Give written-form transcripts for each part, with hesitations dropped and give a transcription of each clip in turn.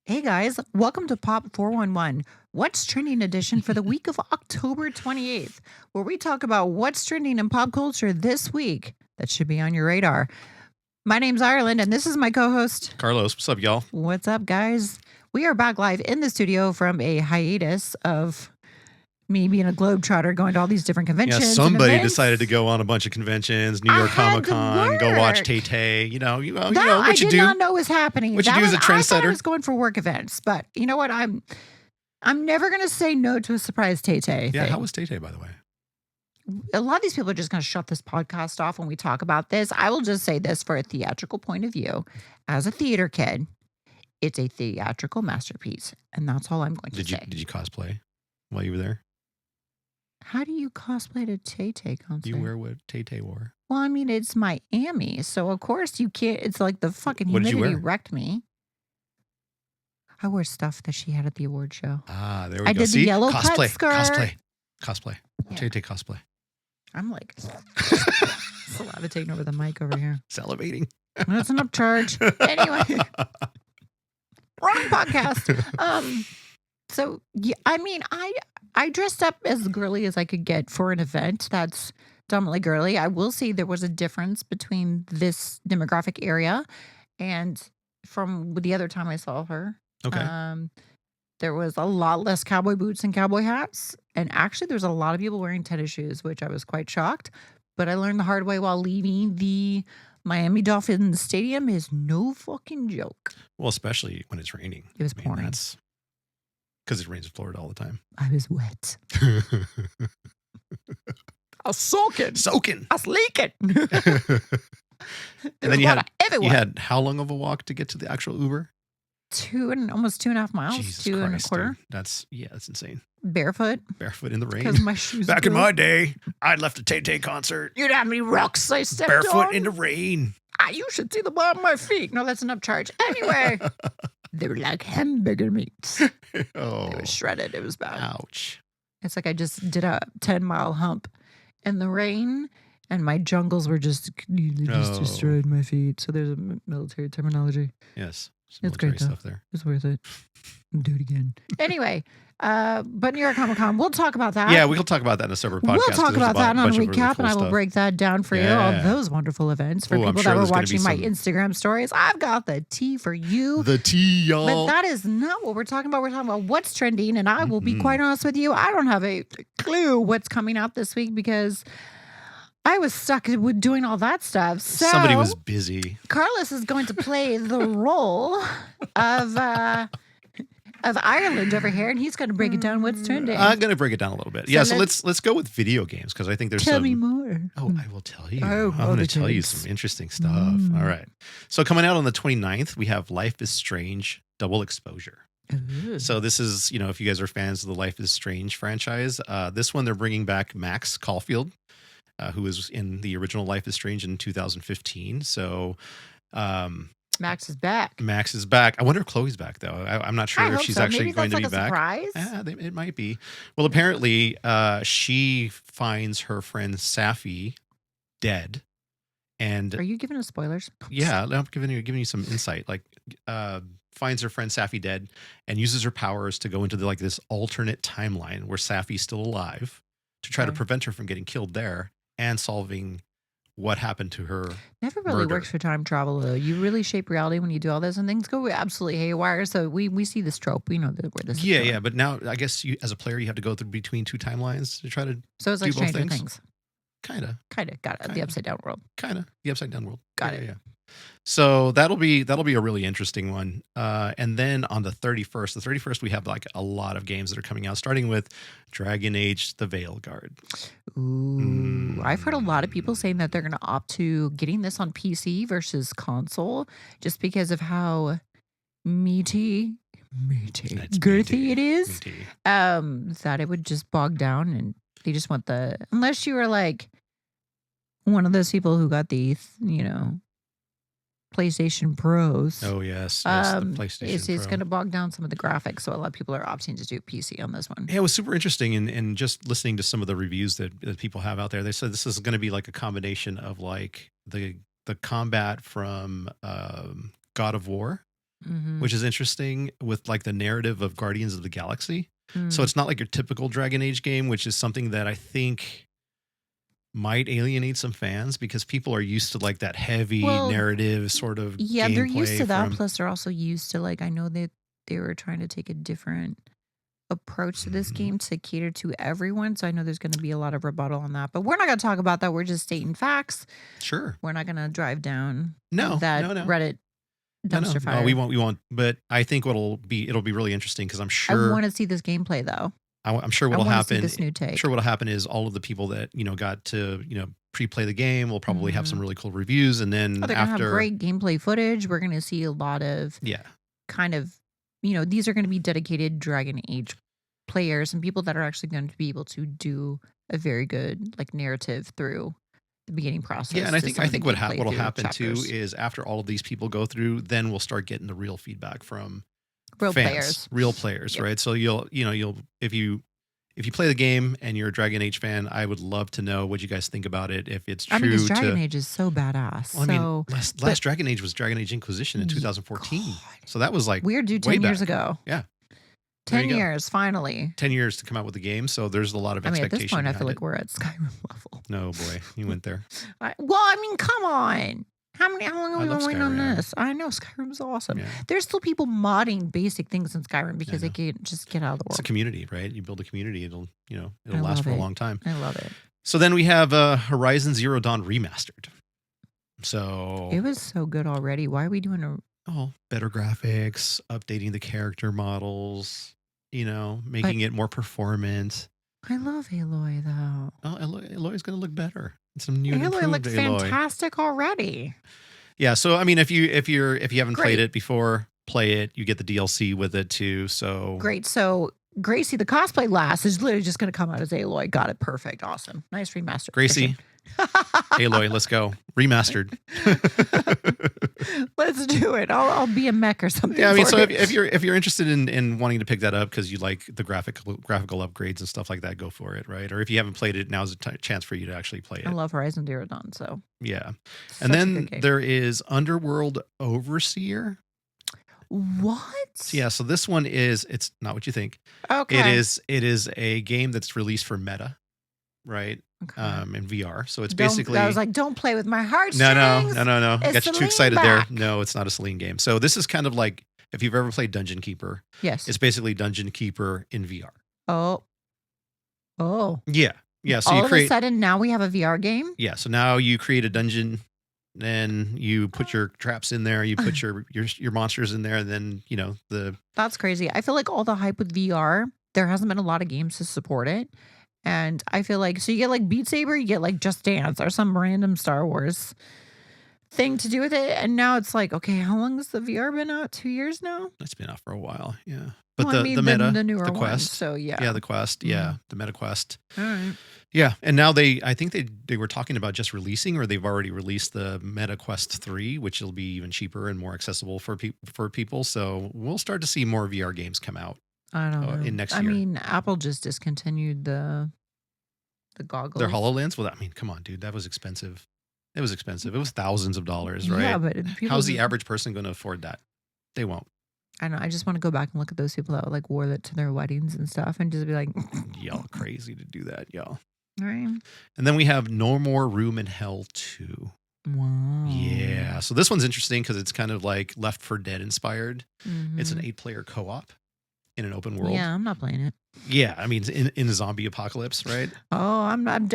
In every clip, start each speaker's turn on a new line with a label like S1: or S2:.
S1: Hey guys, welcome to Pop 411, What's Trending edition for the week of October 28th, where we talk about what's trending in pop culture this week that should be on your radar. My name's Ireland, and this is my co host.
S2: Carlos, what's up, y'all?
S1: What's up, guys? We are back live in the studio from a hiatus of me being a globetrotter going to all these different conventions.
S2: Yeah, somebody decided to go on a bunch of conventions, New York Comic Con, go watch Tay-Tay. You know what you do.
S1: I did not know was happening.
S2: What you do as a trendsetter.
S1: I was going for work events, but you know what? I'm never going to say no to a surprise Tay-Tay.
S2: Yeah,
S1: thing.
S2: how was Tay-Tay, by the way?
S1: A lot of these people are just going to shut this podcast off when we talk about this. I will just say this for a theatrical point of view. As a theater kid, it's a theatrical masterpiece, and that's all I'm going to say.
S2: Did you cosplay while you were there?
S1: How do you cosplay to Tay-Tay concert?
S2: You wear what Tay-Tay wore.
S1: Well, I mean, it's Miami, so of course you can't. It's like the fucking humidity wrecked me. I wore stuff that she had at the award show.
S2: Ah, there we go.
S1: I did the yellow cut skirt.
S2: Cosplay. Yeah. Tay-Tay cosplay.
S1: I'm like salivating over the mic over here.
S2: Salivating.
S1: That's an upcharge. Anyway, wrong podcast. So yeah, I mean, I dressed up as girly as I could get for an event that's dominantly girly. I will say there was a difference between this demographic area and from the other time I saw her.
S2: Okay.
S1: There was a lot less cowboy boots and cowboy hats. And actually, there's a lot of people wearing tennis shoes, which I was quite shocked. But I learned the hard way while leaving the Miami Dolphins Stadium is no fucking joke.
S2: Well, especially when it's raining.
S1: It was pouring.
S2: That's because it rains in Florida all the time.
S1: I was wet. I was soaking. I was leaking.
S2: And then you had how long of a walk to get to the actual Uber?
S1: Almost 2.5 miles.
S2: Jesus
S1: 2.25.
S2: Dude. That's insane.
S1: Barefoot
S2: in the rain.
S1: Because my shoes.
S2: Back in my day, I'd left a Tay-Tay concert.
S1: You know how many rocks I stepped
S2: barefoot
S1: on?
S2: in the rain.
S1: You should see the bottom of my feet. No, that's an upcharge. Anyway, they were like hamburger meats.
S2: Oh,
S1: they were shredded. It was bad.
S2: Ouch.
S1: It's like I just did a 10-mile hump in the rain, and my jungles were just destroyed my feet. So there's a military terminology.
S2: Yes.
S1: It's great
S2: stuff there.
S1: It's worth it. Do it again. Anyway, but New York Comic Con, we'll talk about that.
S2: Yeah, we'll talk about that in a separate podcast.
S1: We'll talk about that on a recap, and I will break that down for you. All those wonderful events for people that were watching my Instagram stories. I've got the tea for you.
S2: The tea, y'all.
S1: But that is not what we're talking about. We're talking about what's trending, and I will be quite honest with you. I don't have a clue what's coming out this week because I was stuck with doing all that stuff. So
S2: somebody was busy.
S1: Carlos is going to play the role of Ireland over here, and he's going to break it down what's trending.
S2: I'm going to break it down a little bit. So let's go with video games because I think there's
S1: Tell me more.
S2: Oh, I will tell you. I'm going to tell you some interesting stuff. All right. So coming out on the 29th, we have Life is Strange Double Exposure. So this is, if you guys are fans of the Life is Strange franchise, this one they're bringing back Max Caulfield. Who was in the original Life is Strange in 2015. So
S1: Max is back.
S2: Max is back. I wonder if Chloe's back, though. I'm not sure if she's actually going to be back.
S1: Surprise?
S2: It might be. Well, apparently she finds her friend Safi dead. And
S1: are you giving us spoilers?
S2: Yeah, I'm giving you some insight. Like finds her friend Safi dead and uses her powers to go into this alternate timeline where Safi's still alive to try to prevent her from getting killed there. And solving what happened to her.
S1: Never really works for time travel, though. You really shape reality when you do all this, and things go absolutely haywire. So we see this trope. We know where this is going.
S2: Yeah. But now, I guess you, as a player, you have to go through between two timelines to try to.
S1: So it's like Stranger Things.
S2: Kind of.
S1: Got it. The upside down world.
S2: Kind of. The upside down world.
S1: Got it.
S2: Yeah. So that'll be a really interesting one. And then on the 31st, we have a lot of games that are coming out, starting with Dragon Age: The Veilguard.
S1: Ooh, I've heard a lot of people saying that they're going to opt to getting this on PC versus console, just because of how girthy it is. That it would just bog down, and they just want unless you were like one of those people who got the PlayStation Pros.
S2: Oh, yes. The PlayStation
S1: It's going to bog down some of the graphics, so a lot of people are opting to do PC on this one.
S2: Yeah, it was super interesting, and just listening to some of the reviews that people have out there, they said this is going to be like a combination of like the combat from God of War which is interesting with like the narrative of Guardians of the Galaxy. So
S1: Mm.
S2: it's not like your typical Dragon Age game, which is something that I think might alienate some fans because people are used to like that heavy
S1: Well,
S2: narrative sort of
S1: yeah, they're used
S2: gameplay
S1: to that.
S2: from.
S1: Plus, they're also used to like I know that they were trying to take a different approach to this
S2: Mhm.
S1: game to cater to everyone. So I know there's going to be a lot of rebuttal on that, but we're not going to talk about that. We're just stating facts.
S2: Sure.
S1: We're not going to drive down
S2: No,
S1: that
S2: no.
S1: Reddit
S2: No,
S1: dumpster
S2: no,
S1: fire.
S2: we won't. But I think it'll be really interesting because I'm
S1: I
S2: sure
S1: want to see this gameplay though.
S2: I'm sure
S1: I
S2: what'll
S1: want to see
S2: happen.
S1: this new
S2: I'm
S1: take.
S2: sure what'll happen is all of the people that got to pre-play the game will probably have some
S1: Mhm.
S2: really cool reviews, and then
S1: Oh, they're going to have
S2: after
S1: great gameplay footage. We're going to see a lot of
S2: yeah,
S1: kind of, these are going to be dedicated Dragon Age players and people that are actually going to be able to do a very good like narrative through the beginning process.
S2: yeah, and I
S1: to
S2: think
S1: some of the
S2: what'll
S1: gameplay through
S2: happen
S1: chapters.
S2: too is after all of these people go through, then we'll start getting the real feedback from
S1: Real
S2: fans,
S1: players.
S2: real players,
S1: Yep.
S2: right? So you'll if you play the game and you're a Dragon Age fan, I would love to know what you guys think about it. If it's true
S1: I mean, because Dragon Age is so badass.
S2: Well, I mean,
S1: so
S2: last Dragon Age was Dragon Age Inquisition in 2014.
S1: God.
S2: So that was like
S1: we're due
S2: way
S1: 10 years
S2: back.
S1: ago.
S2: Yeah. There
S1: 10
S2: you go.
S1: years, finally.
S2: 10 years to come out with the game. So there's a lot of
S1: I mean, at
S2: expectation.
S1: this point, I feel
S2: behind
S1: like we're at Skyrim level.
S2: it. No, boy, you went there.
S1: I mean, come on. How long have
S2: I
S1: we been
S2: love
S1: waiting on
S2: Skyrim.
S1: this? I know Skyrim's awesome.
S2: Yeah.
S1: There's still people modding basic things in Skyrim because they
S2: know.
S1: can't just get out of the
S2: It's a
S1: world.
S2: community, right? You build a community, it'll
S1: I
S2: last
S1: love
S2: for a
S1: it.
S2: long time.
S1: I love it.
S2: So then we have Horizon Zero Dawn Remastered. So
S1: It was so good already. Why are we doing a
S2: better graphics, updating the character models, making it more performant.
S1: I love Aloy though.
S2: Oh, Aloy's going to look better. Some new and
S1: Aloy
S2: improved
S1: looked
S2: Aloy.
S1: fantastic already.
S2: Yeah, so I mean, if you haven't
S1: Great.
S2: played it before, play it. You get the DLC with it too. So
S1: Great. So Gracie, the cosplay lass, is literally just going to come out as Aloy. Got it. Perfect. Awesome. Nice remaster.
S2: Gracie, Aloy, let's go remastered.
S1: Let's do it. I'll be a mech or something.
S2: Yeah, I mean,
S1: for
S2: so
S1: it.
S2: if you're interested in wanting to pick that up because you like the graphical upgrades and stuff like that, go for it, right? Or if you haven't played it, now's a chance for you to actually play
S1: I
S2: it.
S1: love Horizon Zero Dawn. So
S2: Yeah,
S1: such
S2: and
S1: a
S2: then
S1: good game.
S2: there is Underworld Overseer.
S1: What?
S2: Yeah, so this one it's not what you think.
S1: Okay.
S2: It is a game that's released for Meta, right?
S1: Okay.
S2: In VR. So it's
S1: Don't-
S2: basically
S1: I was like, don't play with my heartstrings.
S2: No.
S1: It's
S2: Got you too
S1: Celine
S2: excited there.
S1: back.
S2: No, it's not a Celine game. So this is kind of like if you've ever played Dungeon Keeper,
S1: Yes.
S2: it's basically Dungeon Keeper in VR.
S1: Oh.
S2: Yeah. Yeah. So
S1: All
S2: you
S1: of a
S2: create
S1: sudden, now we have a VR game.
S2: Yeah. So now you create a dungeon, then you put your traps in there, you put your monsters in there, and then
S1: That's crazy. I feel like all the hype with VR, there hasn't been a lot of games to support it. And I feel like, so you get like Beat Saber, you get like Just Dance or some random Star Wars thing to do with it. And now it's like, okay, how long has the VR been out? 2 years now?
S2: it's been out for a while. Yeah. But
S1: Well, I mean,
S2: the meta,
S1: the newer
S2: the
S1: one.
S2: quest.
S1: So yeah.
S2: Yeah, the quest. Yeah. The meta quest.
S1: All right.
S2: Yeah, and now I think they were talking about just releasing, or they've already released the Meta Quest 3, which will be even cheaper and more accessible for people. So we'll start to see more VR games come out.
S1: I don't know.
S2: in next
S1: I
S2: year.
S1: mean, Apple just discontinued the goggles.
S2: Their HoloLens. Well, I mean, come on, dude, that was expensive. It was expensive. It was thousands of dollars, right?
S1: Yeah, but
S2: How's the average person going to afford that? They won't.
S1: I know. I just want to go back and look at those people that like wore that to their weddings and stuff, and just be like,
S2: Y'all crazy to do that, y'all.
S1: right.
S2: And then we have No More Room in Hell 2.
S1: Wow.
S2: Yeah. So this one's interesting because it's kind of like Left 4 Dead inspired. It's an
S1: Mhm.
S2: 8-player co-op in an open world.
S1: Yeah, I'm not playing it.
S2: Yeah, I mean, in a zombie apocalypse, right?
S1: Oh,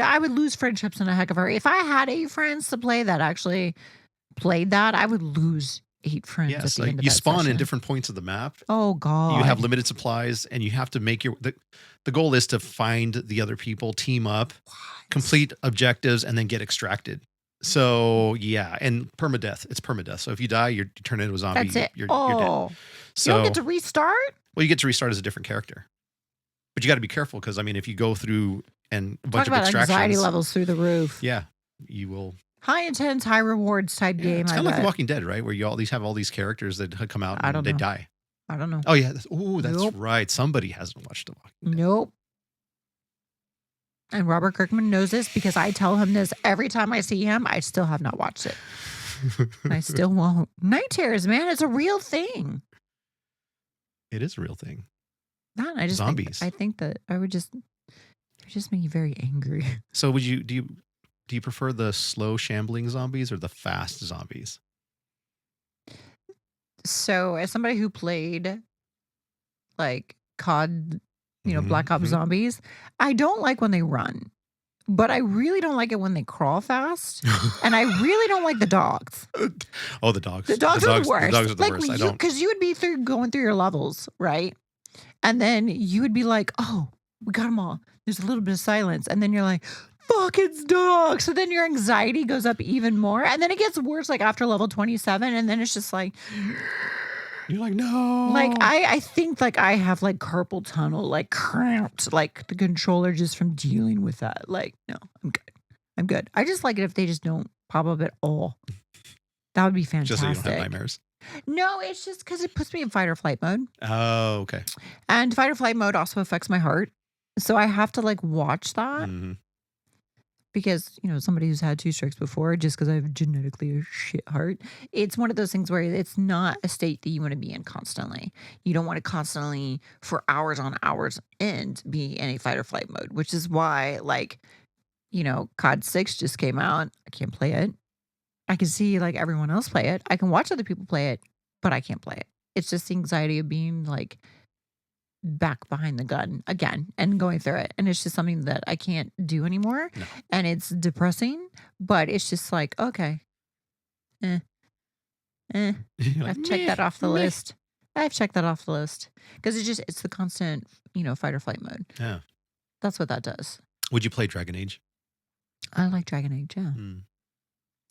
S1: I would lose friendships in a heck of a hurry. If I had 8 friends to play that actually played that, I would lose 8 friends
S2: Yeah,
S1: at
S2: so
S1: the end of
S2: you
S1: that
S2: spawn in
S1: session.
S2: different points of the map.
S1: Oh God.
S2: You have limited supplies, and you have to make the goal is to find the other people, team up, complete objectives, and then get extracted. So yeah, and permadeath. It's permadeath. So if you die, you turn into a zombie.
S1: That's it.
S2: You're
S1: oh,
S2: dead.
S1: you
S2: So
S1: don't get to restart?
S2: well, you get to restart as a different character, but you got to be careful because I mean, if you go through and a bunch
S1: Talk
S2: of
S1: about
S2: extractions,
S1: anxiety levels through the roof.
S2: yeah, you will.
S1: High intense, high rewards type
S2: Yeah,
S1: game.
S2: it's
S1: I
S2: kind of like The
S1: bet.
S2: Walking Dead, right? Where you have all these characters that come out
S1: I
S2: and
S1: don't
S2: they
S1: know.
S2: die.
S1: I don't know.
S2: Oh yeah, that's
S1: Nope.
S2: right. Somebody hasn't watched The Walking Dead.
S1: Nope. And Robert Kirkman knows this because I tell him this every time I see him. I still have not watched it. I still won't. Night terrors, man, it's a real thing.
S2: It is a real thing.
S1: Not, I just
S2: zombies.
S1: I think that it would just make you very angry.
S2: So do you prefer the slow shambling zombies or the fast zombies?
S1: So as somebody who played like COD, Black Ops Zombies, I don't like when they run. But I really don't like it when they crawl fast. And I really don't like the dogs.
S2: Oh, the dogs.
S1: The dogs are the worst.
S2: The dogs are the worst. I don't.
S1: Because you would be going through your levels, right? And then you would be like, oh, we got them all. There's a little bit of silence. And then you're like, fuck, it's dogs. So then your anxiety goes up even more. And then it gets worse like after level 27. And then it's just like...
S2: You're like, no.
S1: Like, I think like I have like carpal tunnel, like cramped, like the controller just from dealing with that. Like, no, I'm good. I'm good. I just like it if they just don't pop up at all. That would be fantastic.
S2: Just so you don't have nightmares.
S1: No, it's just because it puts me in fight or flight mode.
S2: Oh, okay.
S1: And fight or flight mode also affects my heart. So I have to like watch that.
S2: Mm-hmm.
S1: Because, somebody who's had 2 strokes before, just because I have genetically a shit heart, it's one of those things where it's not a state that you want to be in constantly. You don't want to constantly, for hours on hours end, be in a fight or flight mode, which is why, like, COD 6 just came out. I can't play it. I can see, like, everyone else play it. I can watch other people play it, but I can't play it. It's just the anxiety of being, like, back behind the gun again and going through it, and it's just something that I can't do anymore.
S2: No.
S1: And it's depressing, but it's just like, okay, I've checked that off the list. I've checked that off the list because it's the constant fight or flight mode.
S2: Yeah,
S1: that's what that does.
S2: Would you play Dragon Age?
S1: I like Dragon Age, yeah.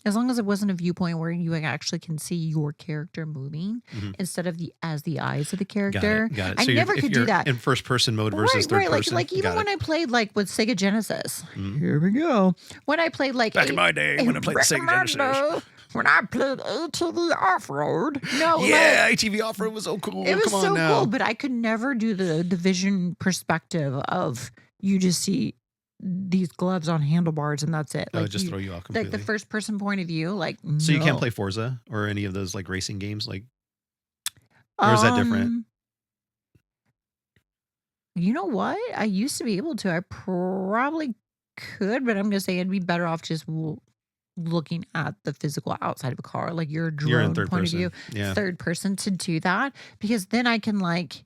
S1: As long as it wasn't a viewpoint where you actually can see your character moving instead of the eyes of the character.
S2: Got it.
S1: I
S2: so
S1: never could do that
S2: in first person mode versus third person.
S1: Like even when I played like with Sega Genesis. Here we go. When I played like
S2: back in my day when I played Sega Genesis.
S1: When I played ATV Off-Road. No,
S2: yeah, ATV Off-Road was so cool.
S1: It was so cool, but I could never do the vision perspective of you just see these gloves on handlebars and that's it. Like
S2: just throw you off completely.
S1: Like the first person point of view, like
S2: so you can't play Forza or any of those like racing games, like, or is that different?
S1: You know what? I used to be able to. I probably could, but I'm gonna say I'd be better off just looking at the physical outside of a car, like your drone
S2: in third
S1: point
S2: person.
S1: of view, third person to do that, because then I can like.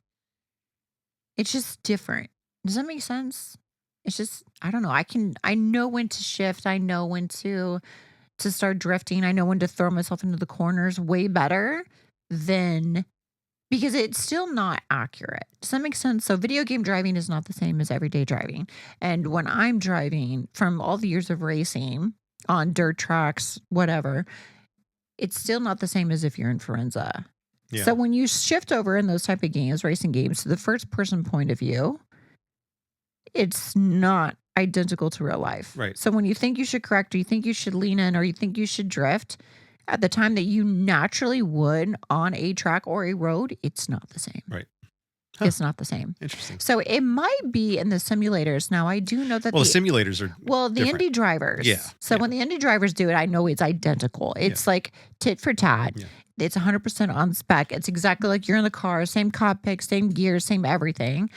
S1: It's just different. Does that make sense? It's just, I don't know. I know when to shift. I know when to start drifting. I know when to throw myself into the corners way better than, because it's still not accurate. Does that make sense? So video game driving is not the same as everyday driving. And when I'm driving from all the years of racing on dirt tracks, whatever, it's still not the same as if you're in Forenza. Yeah. So when you shift over in those type of games, racing games, to the first person point of view, it's not identical to real life.
S2: Right.
S1: So when you think you should correct, or you think you should lean in, or you think you should drift at the time that you naturally would on a track or a road, it's not the same.
S2: Right.
S1: Huh. It's not the same.
S2: Interesting.
S1: So it might be in the simulators. Now I do know that
S2: the simulators are
S1: the
S2: different.
S1: indie drivers.
S2: Yeah.
S1: So when the indie drivers do it, I know it's identical. It's like tit for tat. Yeah. It's 100% on spec. It's exactly like you're in the car, same cockpit, same gear, same everything.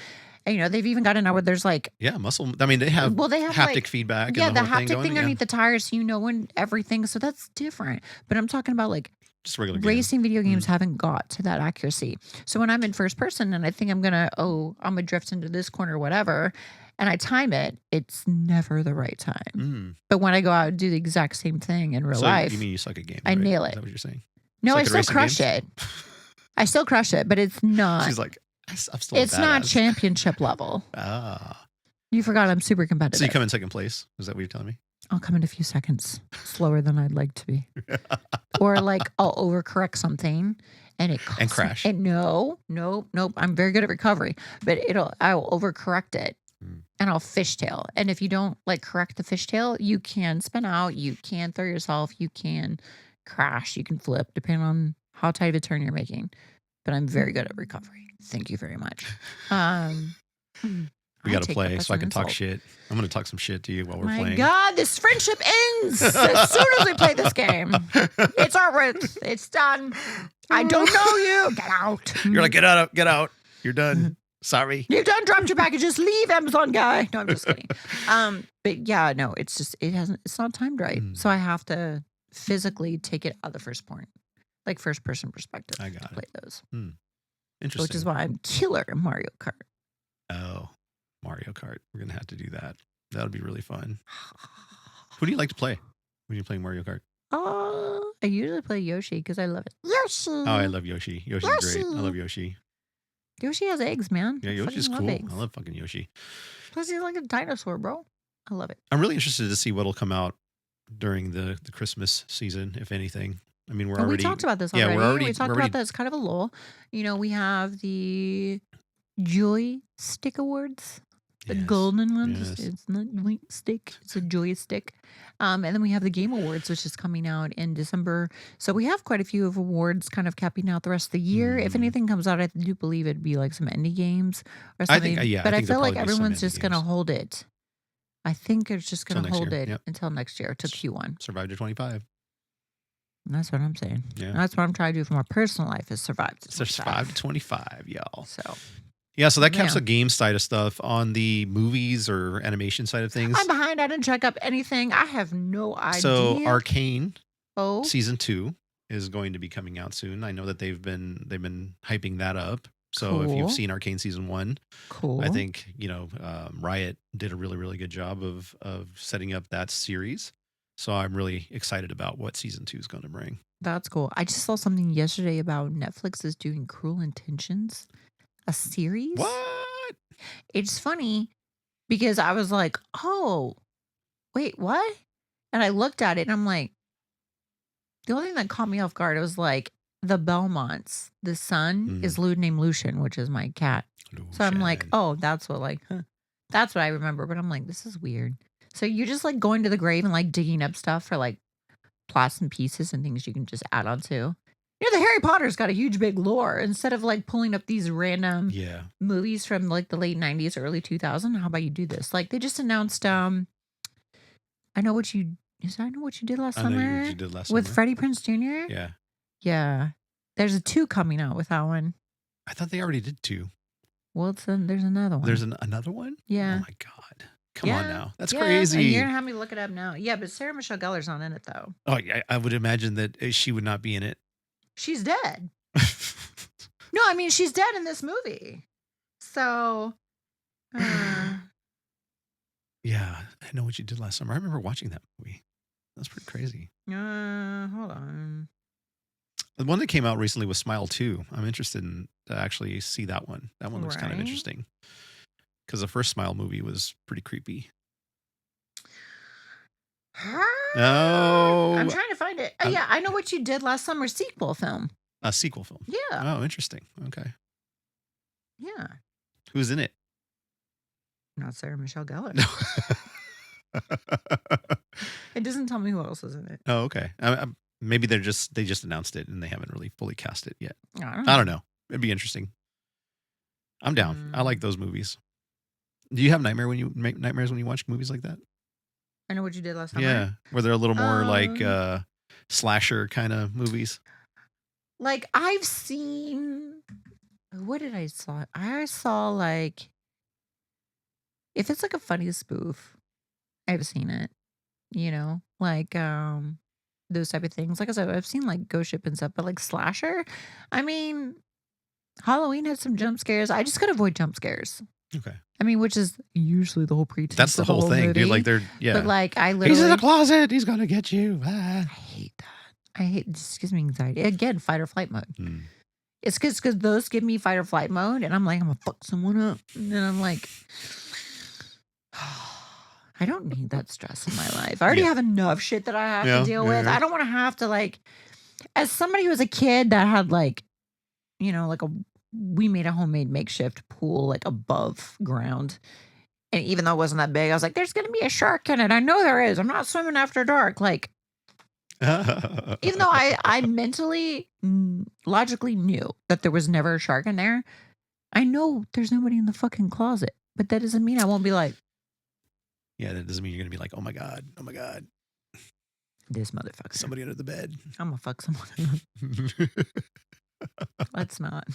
S1: And, they've even gotten out where there's like...
S2: Yeah, muscle. I mean, they have haptic feedback.
S1: Yeah,
S2: and
S1: the
S2: whole
S1: haptic thing underneath the tires, so you know when everything. So that's different. But I'm talking about like...
S2: Just regular
S1: racing video games haven't got to that accuracy. So when I'm in first person and I think I'm going to drift into this corner or whatever, and I time it, it's never the right time. But when I go out and do the exact same thing in real life...
S2: You mean you suck at games,
S1: I nail it.
S2: Is that what you're saying?
S1: No, I still crush it. I still crush it, but it's not...
S2: She's like...
S1: It's not championship level. You forgot I'm super competitive.
S2: So you come in second place? Is that what you're telling me?
S1: I'll come in a few seconds slower than I'd like to be. Or like I'll overcorrect something and
S2: and crash.
S1: Nope. I'm very good at recovery, but I'll overcorrect it and I'll fishtail. And if you don't like correct the fishtail, you can spin out, you can throw yourself, you can crash, you can flip, depending on how tight of a turn you're making. But I'm very good at recovery. Thank you very much.
S2: We got to play so I can talk shit. I'm going to talk some shit to you while we're playing.
S1: My God, this friendship ends as soon as we play this game. It's our over it. It's done. I don't know you. Get out.
S2: You're like, get out. You're done. Sorry.
S1: You've done dropped your packages. Leave, Amazon guy. No, I'm just kidding. But yeah, no, it's not timed right. So I have to physically take it out of the first point. Like first person perspective.
S2: I got
S1: to play those.
S2: Interesting.
S1: Which is why I'm killer in Mario Kart.
S2: Oh, Mario Kart. We're going to have to do that. That'll be really fun. Who do you like to play when you're playing Mario Kart?
S1: I usually play Yoshi because I love it. Yoshi.
S2: Oh, I love Yoshi. Yoshi's great. I love Yoshi.
S1: Yoshi has eggs, man.
S2: Yeah, Yoshi's cool. I love fucking Yoshi.
S1: Plus, he's like a dinosaur, bro. I love it.
S2: I'm really interested to see what'll come out during the Christmas season, if anything. I mean, we
S1: talked about this already. We talked about that. It's kind of a lull. You know, we have the Joystick Awards. The golden one.
S2: Yes.
S1: It's not white stick. It's a joystick. And then we have the Game Awards, which is coming out in December. So we have quite a few of awards kind of capping out the rest of the year. If anything comes out, I do believe it'd be like some indie games or something. I feel like everyone's just going to hold it. I think it's just going to hold it until next year, to Q1.
S2: Survive to 25.
S1: That's what I'm saying.
S2: Yeah.
S1: That's what I'm trying to do for my personal life is survive to 25.
S2: Survive to 25, y'all.
S1: So...
S2: yeah, so that caps the game side of stuff. On the movies or animation side of things,
S1: I'm behind. I didn't check up anything. I have no idea.
S2: So Arcane season 2 is going to be coming out soon. I know that they've been hyping that up. So if you've seen Arcane season 1, I think Riot did a really, really good job of setting up that series. So I'm really excited about what season 2 is going to bring.
S1: That's cool. I just saw something yesterday about Netflix is doing Cruel Intentions. A series?
S2: What?
S1: It's funny because I was like, oh, wait, what? And I looked at it and I'm like, the only thing that caught me off guard, it was like the Belmonts. The son is named Lucian, which is my cat. Lucian. So I'm like, oh, that's what that's what I remember. But I'm like, this is weird. So you're just like going to the grave and like digging up stuff for like plots and pieces and things you can just add on to. You know, the Harry Potter's got a huge big lore. Instead of like pulling up these random movies from like the late 90s, early 2000s, how about you do this? Like they just announced I Know What You Did Last Summer with Freddie Prinze Jr.
S2: Yeah.
S1: Yeah. There's a 2 coming out with that one.
S2: I thought they already did 2.
S1: Well, there's another one.
S2: There's another one?
S1: Yeah.
S2: Oh my God. Come on now. That's crazy.
S1: And you're going to have me look it up now. Yeah, but Sarah Michelle Gellar's not in it though.
S2: Oh, I would imagine that she would not be in it.
S1: She's dead. No, I mean, she's dead in this movie. So,
S2: yeah, I Know What You Did Last Summer. I remember watching that movie. That's pretty crazy.
S1: Hold on.
S2: The one that came out recently was Smile 2. I'm interested in to actually see that one. That one looks kind of interesting. Because the first Smile movie was pretty creepy.
S1: Oh, I'm trying to find it. Yeah, I Know What You Did Last Summer sequel film.
S2: A sequel film.
S1: Yeah.
S2: Oh, interesting. Okay.
S1: Yeah.
S2: Who's in it?
S1: Not Sarah Michelle Gellar. It doesn't tell me who else is in it.
S2: Oh, okay. Maybe they just announced it and they haven't really fully cast it yet.
S1: I
S2: don't know. It'd be interesting. I'm down. I like those movies. Do you have nightmares when you watch movies like that?
S1: I Know What You Did Last Summer.
S2: Yeah, where they're a little more like slasher kind of movies.
S1: Like I've seen, what did I saw? I saw like, if it's like a funny spoof, I've seen it. You know, like those type of things. Like I said, I've seen like Ghost Ship and stuff, but like slasher, I mean, Halloween had some jump scares. I just could avoid jump scares.
S2: Okay.
S1: I mean, which is usually the whole pretense.
S2: That's the whole thing,
S1: movie.
S2: dude. Like
S1: But like, I literally.
S2: He's in the closet. He's gonna get you.
S1: I hate that. It just gives me anxiety. Again, fight or flight mode. It's because those give me fight or flight mode, and I'm like, I'm gonna fuck someone up, and then I'm like, I don't need that stress in my life. I already have enough shit that I have to deal with. I don't want to have to like, as somebody who was a kid that had like, you know, like we made a homemade makeshift pool like above ground. And even though it wasn't that big, I was like, there's going to be a shark in it. I know there is. I'm not swimming after dark. Like, even though I mentally, logically knew that there was never a shark in there, I know there's nobody in the fucking closet. But that doesn't mean I won't be like.
S2: Yeah, that doesn't mean you're going to be like, oh my God, oh my God.
S1: This motherfucker.
S2: Somebody under the bed.
S1: I'm gonna fuck someone. Let's not.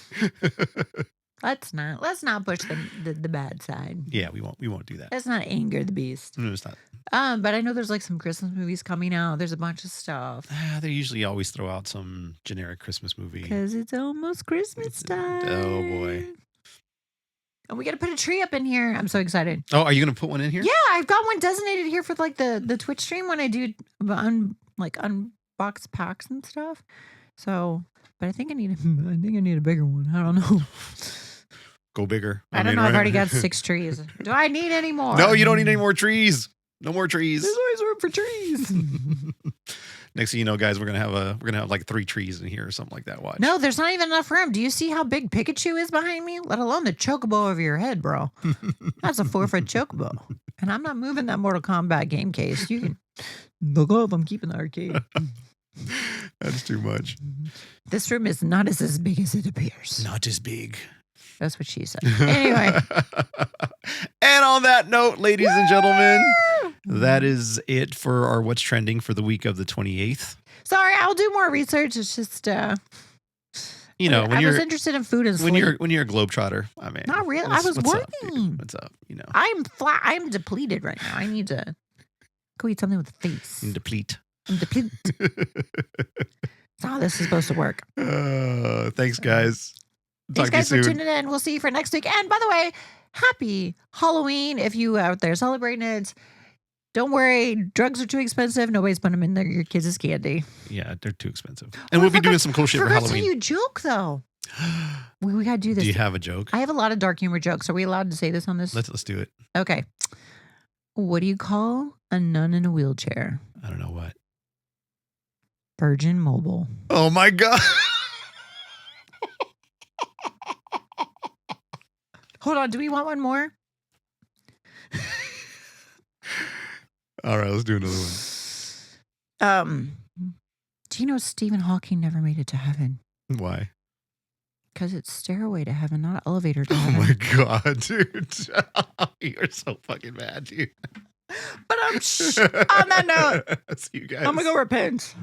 S1: Let's not push the bad side.
S2: Yeah, we won't do that.
S1: Let's not anger the beast.
S2: No, it's not.
S1: But I know there's like some Christmas movies coming out. There's a bunch of stuff.
S2: They usually always throw out some generic Christmas movie.
S1: Because it's almost Christmas time.
S2: Oh boy.
S1: And we got to put a tree up in here. I'm so excited.
S2: Oh, are you going to put one in here?
S1: Yeah, I've got one designated here for like the Twitch stream when I do unbox packs and stuff. So, but I think I need a bigger one. I don't know.
S2: Go bigger.
S1: I don't know. I've already got 6 trees. Do I need any more?
S2: No, you don't need any more trees. No more trees.
S1: There's always room for trees.
S2: Next thing you know, guys, we're gonna have like 3 trees in here or something like that. Watch.
S1: No, there's not even enough room. Do you see how big Pikachu is behind me? Let alone the chocobo over your head, bro. That's a 4-foot chocobo. And I'm not moving that Mortal Kombat game case. You can look up. I'm keeping the arcade.
S2: That's too much.
S1: This room is not as big as it appears.
S2: Not as big.
S1: That's what she said. Anyway.
S2: And on that note, ladies and gentlemen, that is it for our What's Trending for the week of the 28th.
S1: Sorry, I'll do more research. It's just,
S2: you know,
S1: I was interested in food and sleep.
S2: When you're a globetrotter, I mean,
S1: not really. I was working.
S2: What's up? You know,
S1: I'm flat. I'm depleted right now. I need to go eat something with a face.
S2: I'm depleted.
S1: That's how this is supposed to work.
S2: Thanks, guys.
S1: Thanks, guys, for tuning in. We'll see you for next week. And by the way, happy Halloween if you out there celebrating it. Don't worry, drugs are too expensive. Nobody's putting them in your kids' candy.
S2: Yeah, they're too expensive. And we'll be doing some cool shit for Halloween.
S1: Tell you a joke, though. we got to do this.
S2: Do you have a joke?
S1: I have a lot of dark humor jokes. Are we allowed to say this on this?
S2: Let's do it.
S1: Okay. What do you call a nun in a wheelchair?
S2: I don't know what.
S1: Virgin Mobile.
S2: Oh, my God.
S1: Hold on. Do we want one more?
S2: All right, let's do another one.
S1: Do you know Stephen Hawking never made it to heaven?
S2: Why?
S1: Because it's stairway to heaven, not elevator to heaven.
S2: Oh my God, dude. You're so fucking mad, dude.
S1: But on that note,
S2: see you guys.
S1: I'm going to go repent.